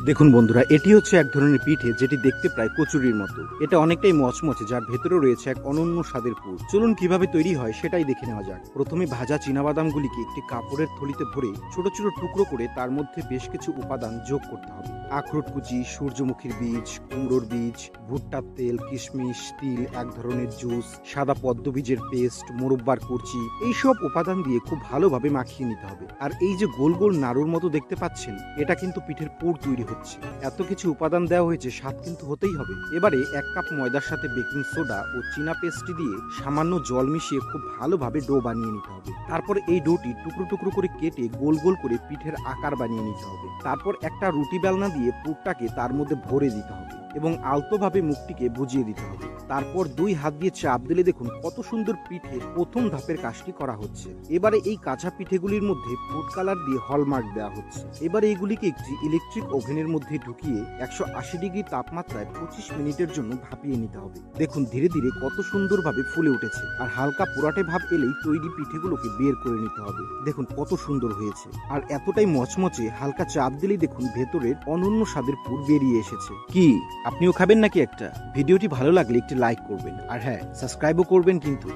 দেখুন বন্ধুরা, এটি হচ্ছে এক ধরনের পিঠে যেটি দেখতে প্রায় কচুরির মতো। এটা অনেকটাই মচমচে, যার ভেতরে রয়েছে এক অনন্য স্বাদের পুর। চলুন কিভাবে তৈরি হয় সেটাই দেখে নেওয়া যাক। প্রথমে ভাজা চীনাবাদামগুলিকে একটি কাপড়ের থলিতে ভরে ছোট ছোট টুকরো করে তার মধ্যে বেশ কিছু উপাদান যোগ করতে হবে। আখরোট কুচি, সূর্যমুখীর বীজ, কুমড়োর বীজ, ভুট্টার তেল, কিশমিশ, তিল, এক ধরনের জুস, সাদা পদ্ম বীজের পেস্ট, মোরব্বার কুচি, এইসব উপাদান দিয়ে খুব ভালোভাবে মাখিয়ে নিতে হবে। আর এই যে গোল গোল নাড়ুর মতো দেখতে পাচ্ছেন, এটা কিন্তু পিঠের পুর তৈরি হচ্ছে। এত কিছু উপাদান দেওয়া হয়েছে, স্বাদ কিন্তু হতেই হবে। এবারে 1 কাপ ময়দার সাথে বেকিং সোডা ও চীনা পেস্ট্রি দিয়ে সামান্য জল মিশিয়ে খুব ভালোভাবে ডো বানিয়ে নিতে হবে। তারপর এই ডোটি টুকরো টুকরো করে কেটে গোল গোল করে পিঠের আকার বানিয়ে নিতে হবে। তারপর একটা রুটি বেলনা দিয়ে পুরটাকে তার মধ্যে ভরে দিতে হবে এবং আলতোভাবে মুখটিকে বুঝিয়ে দিতে হবে। তারপর 2 হাত দিয়ে চাপ দিলে দেখুন কত সুন্দর পিঠে প্রথম ধাপের কাজটি করা হচ্ছে। এবারে এই কাঁচা পিঠেগুলির মধ্যে ফুড কালার দিয়ে হলমার্ক দেওয়া হচ্ছে। এবারে এগুলিকে একটি ইলেকট্রিক ওভেনের মধ্যে ঢুকিয়ে 180 ডিগ্রি তাপমাত্রায় 25 মিনিটের জন্য ভাপিয়ে নিতে হবে। দেখুন ধীরে ধীরে কত সুন্দরভাবে ফুলে উঠেছে, আর হালকা পোড়াটে ভাব এলেই তৈরি পিঠেগুলোকে বের করে নিতে হবে। দেখুন কত সুন্দর হয়েছে, আর এতটাই মচমচে, হালকা চাপ দিলেই দেখুন ভেতরের অনন্য স্বাদের পুর বেরিয়ে এসেছে। কি আপনিও খাবেন নাকি একটা? ভিডিওটি ভালো লাগলে একটি লাইক করবেন, আর হ্যাঁ, সাবস্ক্রাইবও করবেন কিন্তু।